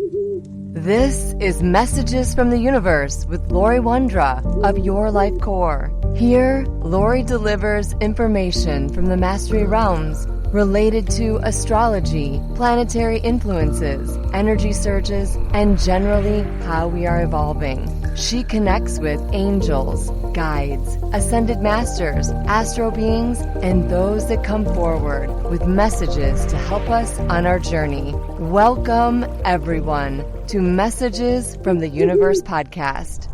This is Messages from the Universe with Laurie Wondra of Your Life Core. Here, Laurie delivers information from the Mastery Realms related to astrology, planetary influences, energy surges, and generally how we are evolving. She connects with angels, guides, ascended masters, astro beings, and those that come forward with messages to help us on our journey. Welcome, everyone, to Messages from the Universe podcast.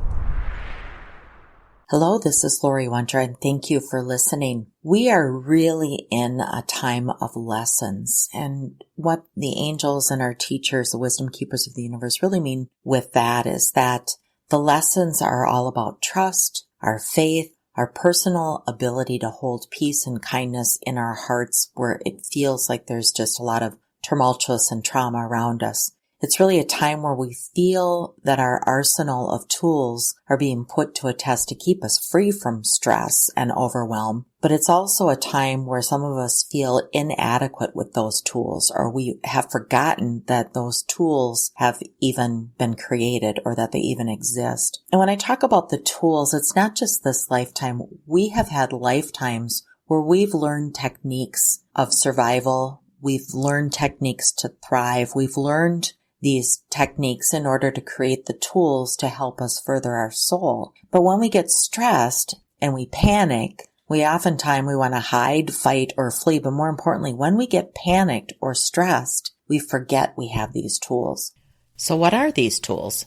Hello, this is Laurie Wondra, and thank you for listening. We are really in a time of lessons, and what the angels and our teachers, the wisdom keepers of the universe, really mean with that is that the lessons are all about trust, our faith, our personal ability to hold peace and kindness in our hearts where it feels like there's just a lot of tumultuous and trauma around us. It's really a time where we feel that our arsenal of tools are being put to a test to keep us free from stress and overwhelm. But it's also a time where some of us feel inadequate with those tools, or we have forgotten that those tools have even been created or that they even exist. And when I talk about the tools, it's not just this lifetime. We have had lifetimes where we've learned techniques of survival. We've learned techniques to thrive. We've learned these techniques in order to create the tools to help us further our soul. But when we get stressed and we panic, we oftentimes want to hide, fight, or flee. But more importantly, when we get panicked or stressed, we forget we have these tools. So what are these tools?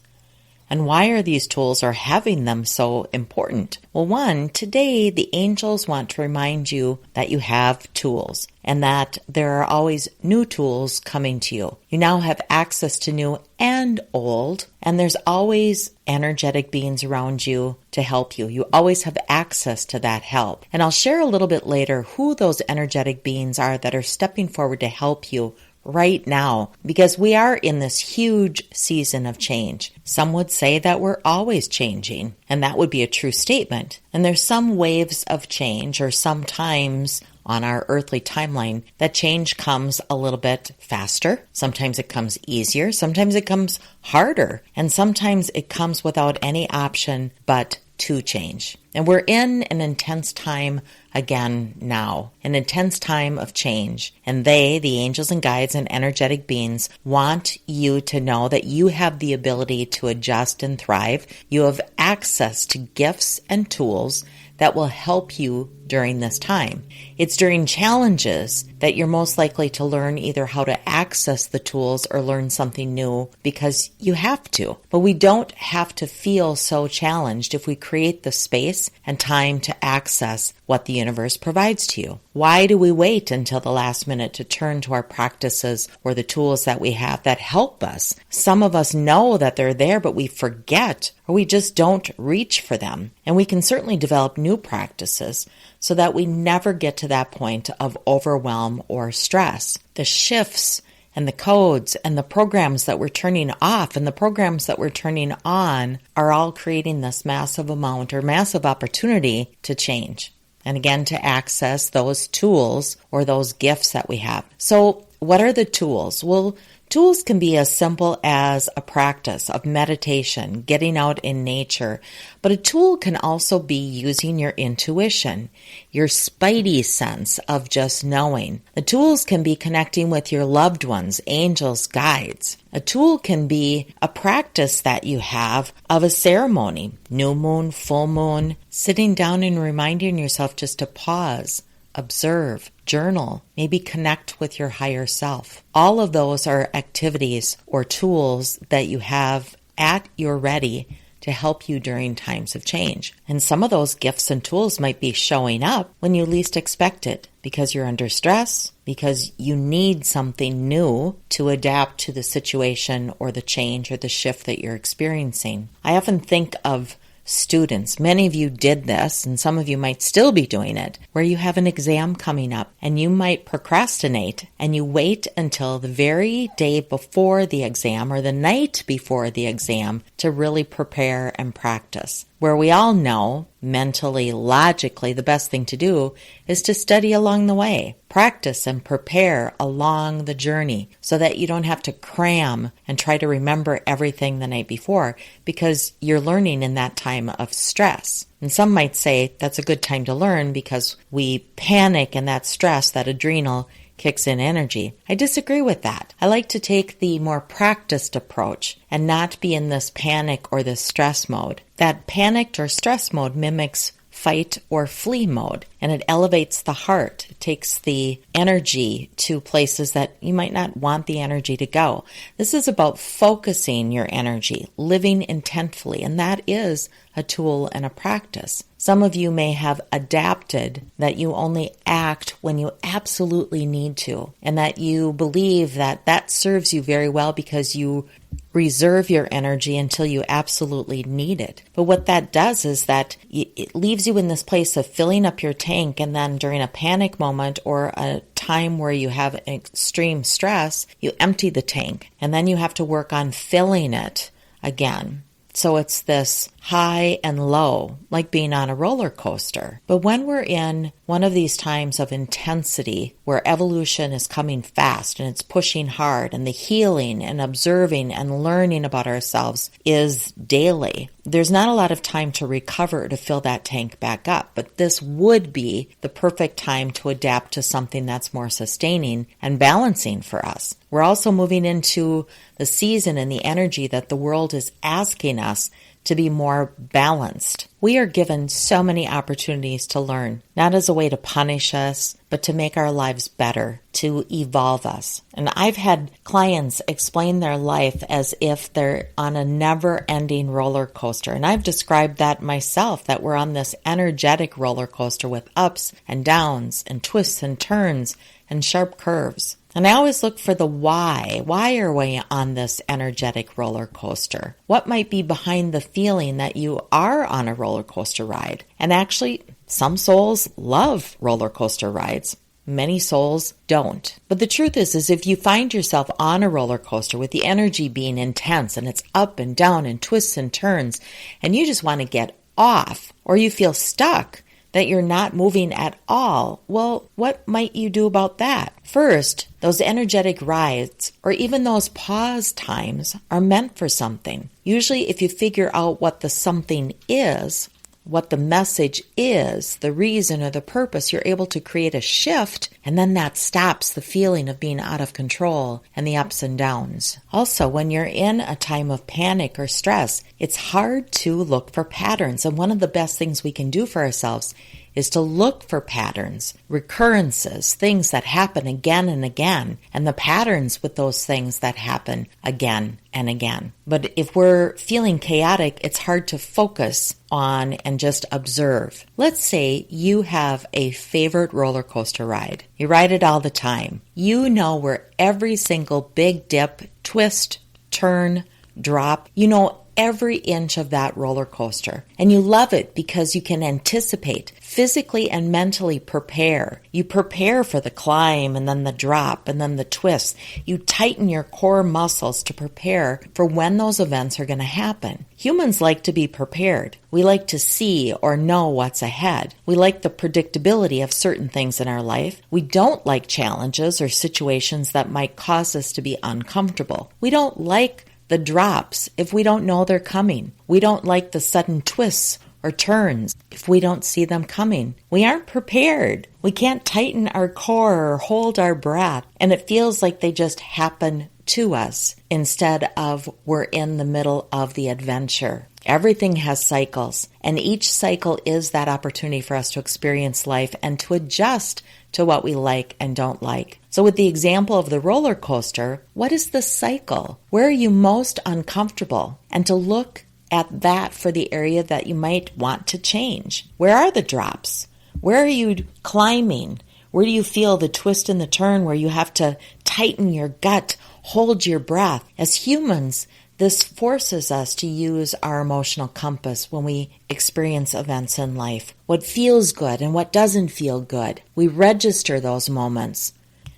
And why are these tools or having them so important? Well, one, today the angels want to remind you that you have tools and that there are always new tools coming to you. You now have access to new and old, and there's always energetic beings around you to help you. You always have access to that help. And I'll share a little bit later who those energetic beings are that are stepping forward to help you right now, because we are in this huge season of change. Some would say that we're always changing, and that would be a true statement. And there's some waves of change, or sometimes on our earthly timeline, that change comes a little bit faster. Sometimes it comes easier. Sometimes it comes harder. And sometimes it comes without any option but to change. And we're in an intense time again now, an intense time of change. And they, the angels and guides and energetic beings, want you to know that you have the ability to adjust and thrive. You have access to gifts and tools that will help you during this time. It's during challenges that you're most likely to learn either how to access the tools or learn something new because you have to. But we don't have to feel so challenged if we create the space and time to access what the universe provides to you. Why do we wait until the last minute to turn to our practices or the tools that we have that help us? Some of us know that they're there, but we forget or we just don't reach for them. And we can certainly develop new practices so that we never get to that point of overwhelm or stress. The shifts and the codes and the programs that we're turning off and the programs that we're turning on are all creating this massive amount or massive opportunity to change. And again, to access those tools or those gifts that we have. So what are the tools? Well, tools can be as simple as a practice of meditation, getting out in nature, but a tool can also be using your intuition, your spidey sense of just knowing. The tools can be connecting with your loved ones, angels, guides. A tool can be a practice that you have of a ceremony, new moon, full moon, sitting down and reminding yourself just to pause, observe, journal, maybe connect with your higher self. All of those are activities or tools that you have at your ready to help you during times of change. And some of those gifts and tools might be showing up when you least expect it because you're under stress, because you need something new to adapt to the situation or the change or the shift that you're experiencing. I often think of students. Many of you did this, and some of you might still be doing it, where you have an exam coming up and you might procrastinate and you wait until the very day before the exam or the night before the exam to really prepare and practice. where we all know, mentally, logically, the best thing to do is to study along the way, practice and prepare along the journey so that you don't have to cram and try to remember everything the night before because you're learning in that time of stress. And some might say that's a good time to learn because we panic and that stress, that adrenal, kicks in energy. I disagree with that. I like to take the more practiced approach and not be in this panic or this stress mode. That panicked or stress mode mimics fight or flee mode, and it elevates the heart. It takes the energy to places that you might not want the energy to go. This is about focusing your energy, living intentfully, and that is a tool and a practice. Some of you may have adapted that you only act when you absolutely need to, and that you believe that that serves you very well because you reserve your energy until you absolutely need it. But what that does is that it leaves you in this place of filling up your tank, and then during a panic moment or a time where you have extreme stress, you empty the tank, and then you have to work on filling it again. So it's this high and low, like being on a roller coaster. But when we're in one of these times of intensity where evolution is coming fast and it's pushing hard and the healing and observing and learning about ourselves is daily, there's not a lot of time to recover to fill that tank back up. But this would be the perfect time to adapt to something that's more sustaining and balancing for us. We're also moving into the season and the energy that the world is asking us to be more balanced. We are given so many opportunities to learn, not as a way to punish us, but to make our lives better, to evolve us. And I've had clients explain their life as if they're on a never-ending roller coaster. And I've described that myself, that we're on this energetic roller coaster with ups and downs and twists and turns and sharp curves. And I always look for the why. Why are we on this energetic roller coaster? What might be behind the feeling that you are on a roller coaster ride? And actually, some souls love roller coaster rides. Many souls don't. But the truth is if you find yourself on a roller coaster with the energy being intense and it's up and down and twists and turns, and you just want to get off, or you feel stuck, that you're not moving at all, well, what might you do about that? First, those energetic rides, or even those pause times, are meant for something. Usually, if you figure out what the something is, what the message is, the reason or the purpose, you're able to create a shift, and then that stops the feeling of being out of control and the ups and downs. Also, when you're in a time of panic or stress, it's hard to look for patterns, and one of the best things we can do for ourselves is to look for patterns, recurrences, things that happen again and again, and the patterns with those things that happen again and again. But if we're feeling chaotic, it's hard to focus on and just observe. Let's say you have a favorite roller coaster ride. You ride it all the time. You know where every single big dip, twist, turn, drop, you know every inch of that roller coaster. And you love it because you can anticipate, physically and mentally prepare. You prepare for the climb and then the drop and then the twist. You tighten your core muscles to prepare for when those events are going to happen. Humans like to be prepared. We like to see or know what's ahead. We like the predictability of certain things in our life. We don't like challenges or situations that might cause us to be uncomfortable. We don't like the drops if we don't know they're coming. We don't like the sudden twists or turns if we don't see them coming. We aren't prepared. We can't tighten our core or hold our breath, and it feels like they just happen to us instead of we're in the middle of the adventure. Everything has cycles, and each cycle is that opportunity for us to experience life and to adjust to what we like and don't like. So with the example of the roller coaster, what is the cycle? Where are you most uncomfortable? And to look at that for the area that you might want to change. Where are the drops? Where are you climbing? Where do you feel the twist and the turn where you have to tighten your gut, hold your breath? As humans, this forces us to use our emotional compass when we experience events in life. What feels good and what doesn't feel good. We register those moments.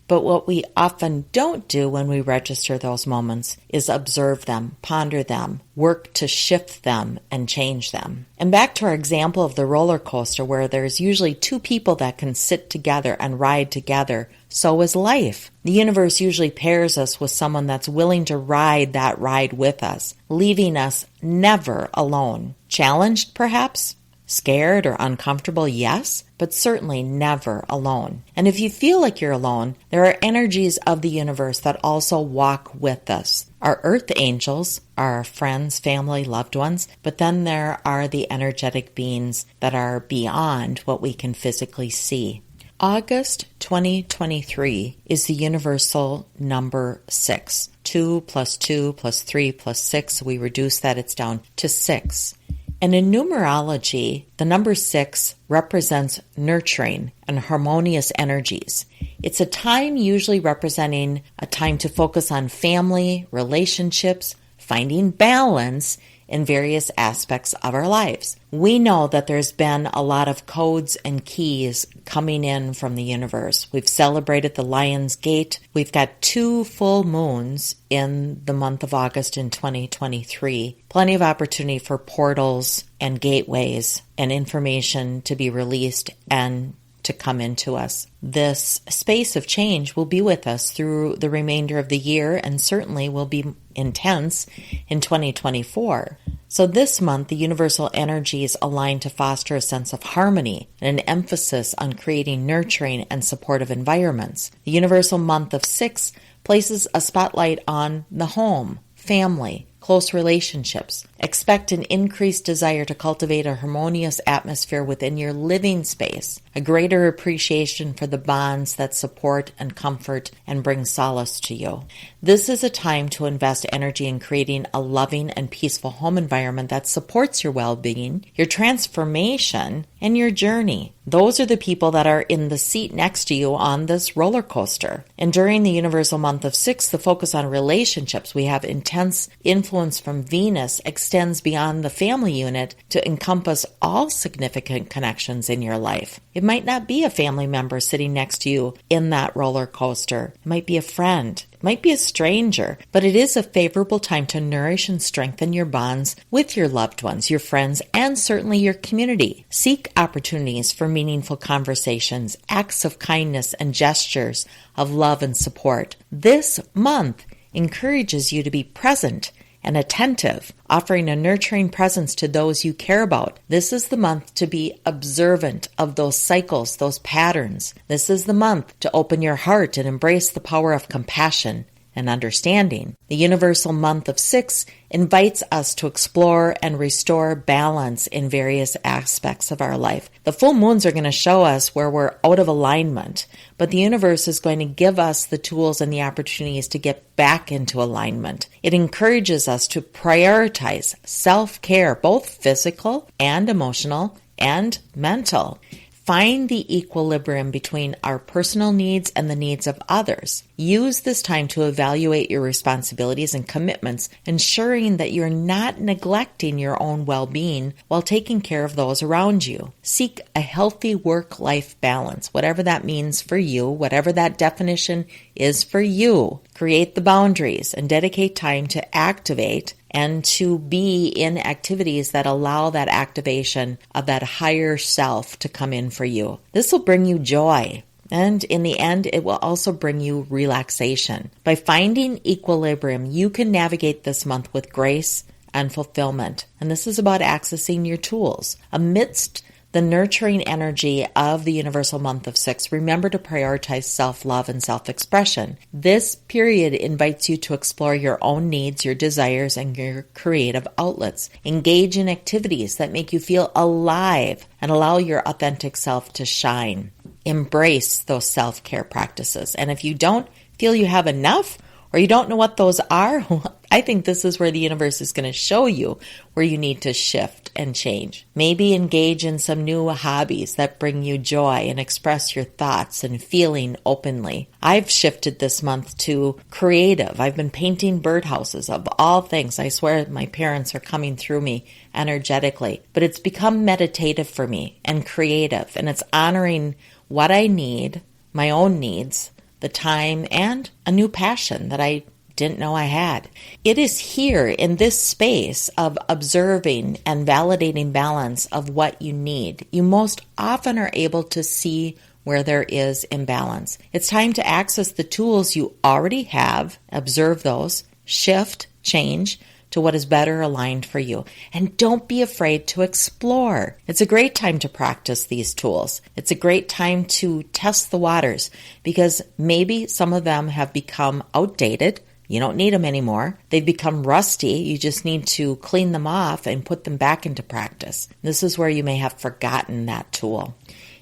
But what we often don't do when we register those moments is observe them, ponder them, work to shift them and change them. And back to our example of the roller coaster where there's usually two people that can sit together and ride together, so is life. The universe usually pairs us with someone that's willing to ride that ride with us, leaving us never alone. Challenged, perhaps? Scared or uncomfortable, yes, but certainly never alone. And if you feel like you're alone, there are energies of the universe that also walk with us. Our earth angels are our friends, family, loved ones, but then there are the energetic beings that are beyond what we can physically see. August 2023 is the universal number 6. 2 plus 2 plus 3 plus 6, we reduce that, it's down to 6. And in numerology, the number 6 represents nurturing and harmonious energies. It's a time usually representing a time to focus on family, relationships, finding balance in various aspects of our lives. We know that there's been a lot of codes and keys coming in from the universe. We've celebrated the Lion's Gate. We've got 2 full moons in the month of August in 2023. Plenty of opportunity for portals and gateways and information to be released and to come into us. This space of change will be with us through the remainder of the year and certainly will be intense in 2024. So this month, the universal energies align to foster a sense of harmony and an emphasis on creating nurturing and supportive environments. The universal month of 6 places a spotlight on the home, family, close relationships. Expect an increased desire to cultivate a harmonious atmosphere within your living space, a greater appreciation for the bonds that support and comfort and bring solace to you. This is a time to invest energy in creating a loving and peaceful home environment that supports your well-being, your transformation, and your journey. Those are the people that are in the seat next to you on this roller coaster. And during the universal month of 6, the focus on relationships, we have intense influence from Venus extends beyond the family unit to encompass all significant connections in your life. It might not be a family member sitting next to you in that roller coaster. It might be a friend. It might be a stranger, but it is a favorable time to nourish and strengthen your bonds with your loved ones, your friends, and certainly your community. Seek opportunities for meaningful conversations, acts of kindness, and gestures of love and support. This month encourages you to be present and attentive, offering a nurturing presence to those you care about. This is the month to be observant of those cycles, those patterns. This is the month to open your heart and embrace the power of compassion and understanding. The universal month of 6 invites us to explore and restore balance in various aspects of our life. The full moons are going to show us where we're out of alignment, but the universe is going to give us the tools and the opportunities to get back into alignment. It encourages us to prioritize self-care, both physical and emotional and mental. Find the equilibrium between our personal needs and the needs of others. Use this time to evaluate your responsibilities and commitments, ensuring that you're not neglecting your own well-being while taking care of those around you. Seek a healthy work-life balance, whatever that means for you, whatever that definition is for you. Create the boundaries and dedicate time to activate and to be in activities that allow that activation of that higher self to come in for you. This will bring you joy. And in the end, it will also bring you relaxation. By finding equilibrium, you can navigate this month with grace and fulfillment. And this is about accessing your tools. Amidst the nurturing energy of the universal month of 6, remember to prioritize self-love and self-expression. This period invites you to explore your own needs, your desires, and your creative outlets. Engage in activities that make you feel alive and allow your authentic self to shine. Embrace those self-care practices. And if you don't feel you have enough, or you don't know what those are, I think this is where the universe is going to show you where you need to shift and change. Maybe engage in some new hobbies that bring you joy and express your thoughts and feeling openly. I've shifted this month to creative. I've been painting birdhouses of all things. I swear my parents are coming through me energetically, but it's become meditative for me and creative, and it's honoring what I need, my own needs, the time, and a new passion that I didn't know I had. It is here in this space of observing and validating balance of what you need. You most often are able to see where there is imbalance. It's time to access the tools you already have, observe those, shift, change to what is better aligned for you. And don't be afraid to explore. It's a great time to practice these tools. It's a great time to test the waters because maybe some of them have become outdated. You don't need them anymore. They've become rusty. You just need to clean them off and put them back into practice. This is where you may have forgotten that tool.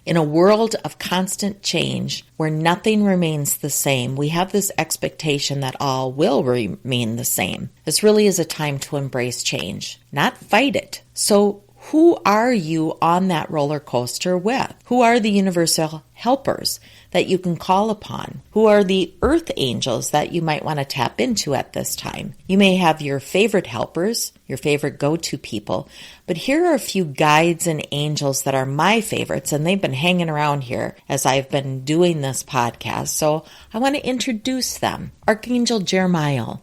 In a world of constant change where nothing remains the same, we have this expectation that all will remain the same. This really is a time to embrace change, not fight it. So who are you on that roller coaster with? Who are the universal helpers that you can call upon? Who are the earth angels that you might want to tap into at this time? You may have your favorite helpers, your favorite go-to people, but here are a few guides and angels that are my favorites, and they've been hanging around here as I've been doing this podcast, so I want to introduce them. Archangel Jeremiah.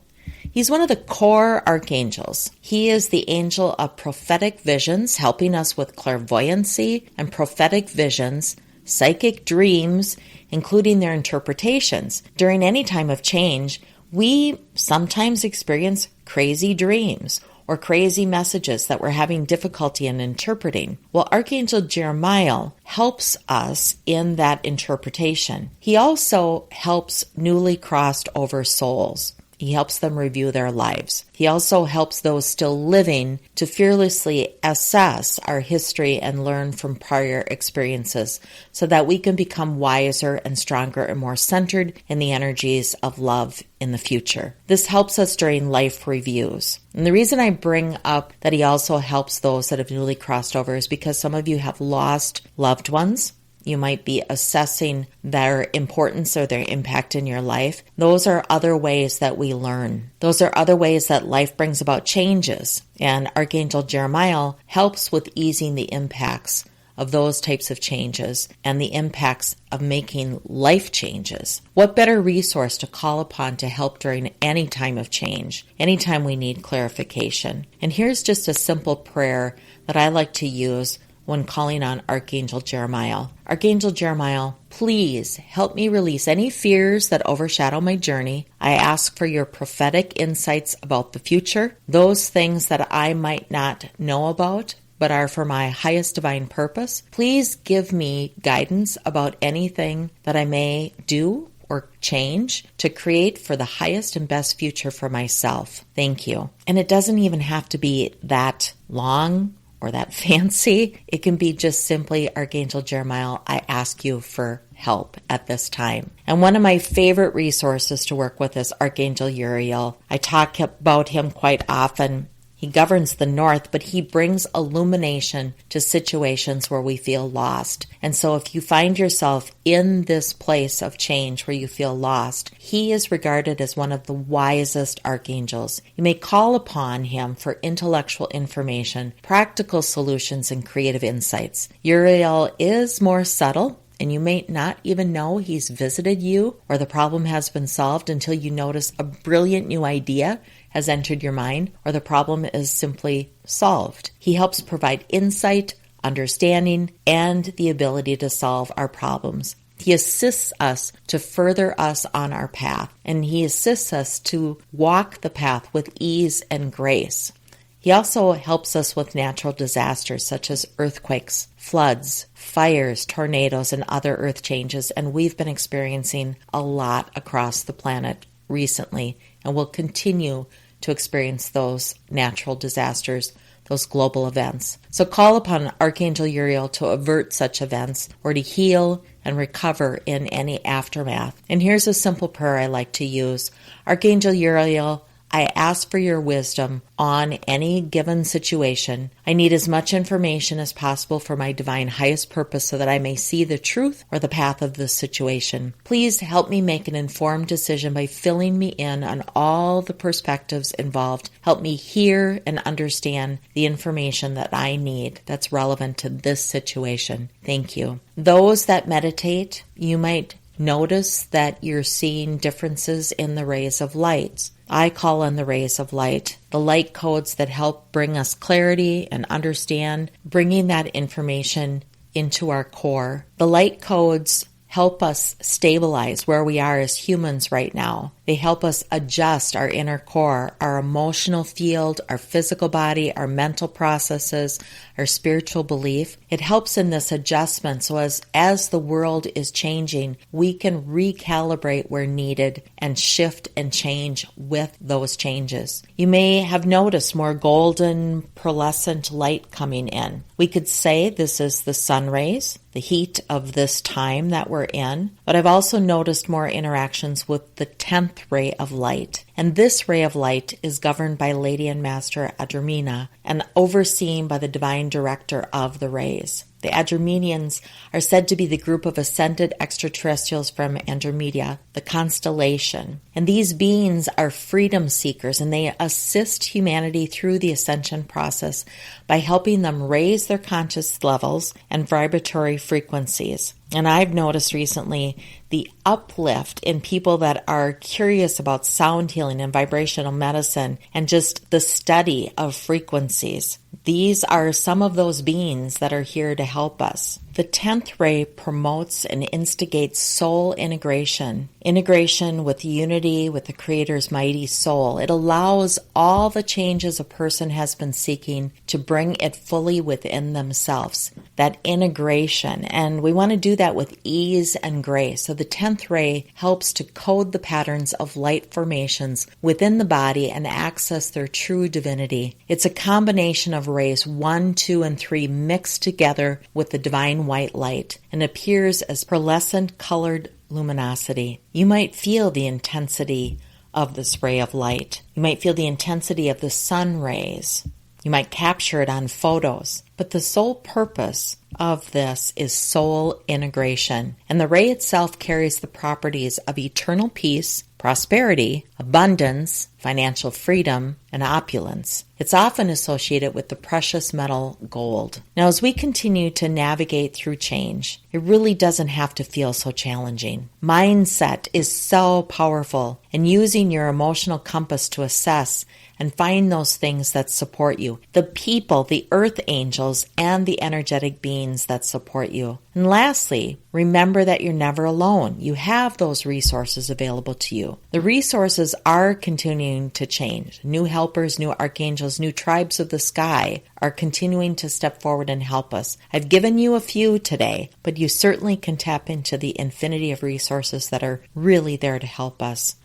He's one of the core archangels. He is the angel of prophetic visions, helping us with clairvoyancy and prophetic visions, psychic dreams, including their interpretations. During any time of change, we sometimes experience crazy dreams or crazy messages that we're having difficulty in interpreting. Well, Archangel Jeremiah helps us in that interpretation. He also helps newly crossed over souls. He helps them review their lives. He also helps those still living to fearlessly assess our history and learn from prior experiences so that we can become wiser and stronger and more centered in the energies of love in the future. This helps us during life reviews. And the reason I bring up that he also helps those that have newly crossed over is because some of you have lost loved ones. You might be assessing their importance or their impact in your life. Those are other ways that we learn. Those are other ways that life brings about changes. And Archangel Jeremiah helps with easing the impacts of those types of changes and the impacts of making life changes. What better resource to call upon to help during any time of change, anytime we need clarification? And here's just a simple prayer that I like to use when calling on Archangel Jeremiah. Archangel Jeremiah, please help me release any fears that overshadow my journey. I ask for your prophetic insights about the future, those things that I might not know about, but are for my highest divine purpose. Please give me guidance about anything that I may do or change to create for the highest and best future for myself. Thank you. And it doesn't even have to be that long or that fancy. It can be just simply, Archangel Jeremiah, I ask you for help at this time. And one of my favorite resources to work with is Archangel Uriel. I talk about him quite often. He governs the north, but he brings illumination to situations where we feel lost. And so if you find yourself in this place of change where you feel lost, he is regarded as one of the wisest archangels. You may call upon him for intellectual information, practical solutions, and creative insights. Uriel is more subtle, and you may not even know he's visited you or the problem has been solved until you notice a brilliant new idea has entered your mind or the problem is simply solved. He helps provide insight, understanding, and the ability to solve our problems. He assists us to further us on our path, and he assists us to walk the path with ease and grace. He also helps us with natural disasters such as earthquakes, floods, fires, tornadoes, and other earth changes, and we've been experiencing a lot across the planet recently, and will continue to experience those natural disasters, those global events. So call upon Archangel Uriel to avert such events or to heal and recover in any aftermath. And here's a simple prayer I like to use. Archangel Uriel, I ask for your wisdom on any given situation. I need as much information as possible for my divine highest purpose so that I may see the truth or the path of this situation. Please help me make an informed decision by filling me in on all the perspectives involved. Help me hear and understand the information that I need that's relevant to this situation. Thank you. Those that meditate, you might Notice that you're seeing differences in the rays of light. I call on the rays of light, the light codes that help bring us clarity and understand, bringing that information into our core. The light codes help us stabilize where we are as humans right now. They help us adjust our inner core, our emotional field, our physical body, our mental processes, our spiritual belief. It helps in this adjustment so as the world is changing, we can recalibrate where needed and shift and change with those changes. You may have noticed more golden, pearlescent light coming in. We could say this is the sun rays, the heat of this time that we're in, but I've also noticed more interactions with the 10th ray of light. And this ray of light is governed by Lady and Master Adromina and overseen by the divine director of the rays. The Adrominians are said to be the group of ascended extraterrestrials from Andromeda, the constellation. And these beings are freedom seekers, and they assist humanity through the ascension process by helping them raise their conscious levels and vibratory frequencies. And I've noticed recently the uplift in people that are curious about sound healing and vibrational medicine and just the study of frequencies. These are some of those beings that are here to help us. The 10th ray promotes and instigates soul integration with unity with the Creator's mighty soul. It allows all the changes a person has been seeking to bring it fully within themselves. That integration, and we want to do that with ease and grace. So the 10th ray helps to code the patterns of light formations within the body and access their true divinity. It's a combination of rays 1, 2, and 3 mixed together with the divine white light and appears as pearlescent colored luminosity. You might feel the intensity of this ray of light. You might feel the intensity of the sun rays. You might capture it on photos. But the sole purpose of this is soul integration. And the ray itself carries the properties of eternal peace, prosperity, abundance, financial freedom, and opulence. It's often associated with the precious metal gold. Now, as we continue to navigate through change, it really doesn't have to feel so challenging. Mindset is so powerful, and using your emotional compass to assess and find those things that support you. The people, the earth angels, and the energetic beings that support you. And lastly, remember that you're never alone. You have those resources available to you. The resources are continuing to change. New helpers, new archangels, new tribes of the sky are continuing to step forward and help us. I've given you a few today, but you certainly can tap into the infinity of resources that are really there to help us.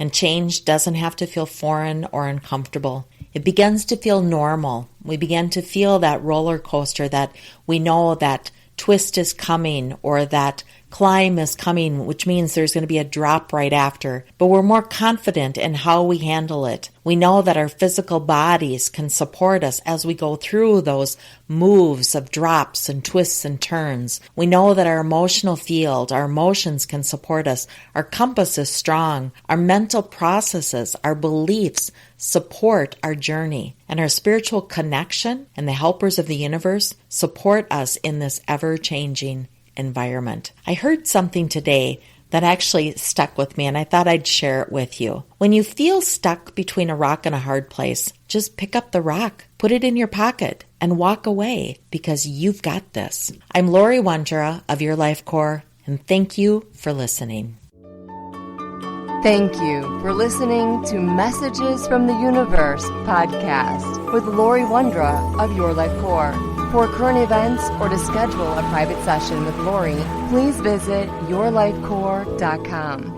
And change doesn't have to feel foreign or uncomfortable. It begins to feel normal. We begin to feel that roller coaster that we know that twist is coming or that climb is coming, which means there's going to be a drop right after. But we're more confident in how we handle it. We know that our physical bodies can support us as we go through those moves of drops and twists and turns. We know that our emotional field, our emotions can support us. Our compass is strong. Our mental processes, our beliefs support our journey. And our spiritual connection and the helpers of the universe support us in this ever-changing environment. I heard something today that actually stuck with me, and I thought I'd share it with you. When you feel stuck between a rock and a hard place, just pick up the rock, put it in your pocket, and walk away, because you've got this. I'm Laurie Wondra of Your Life Core, and thank you for listening. Thank you for listening to Messages from the Universe podcast with Laurie Wondra of Your Life Core. For current events or to schedule a private session with Laurie, please visit yourlifecore.com.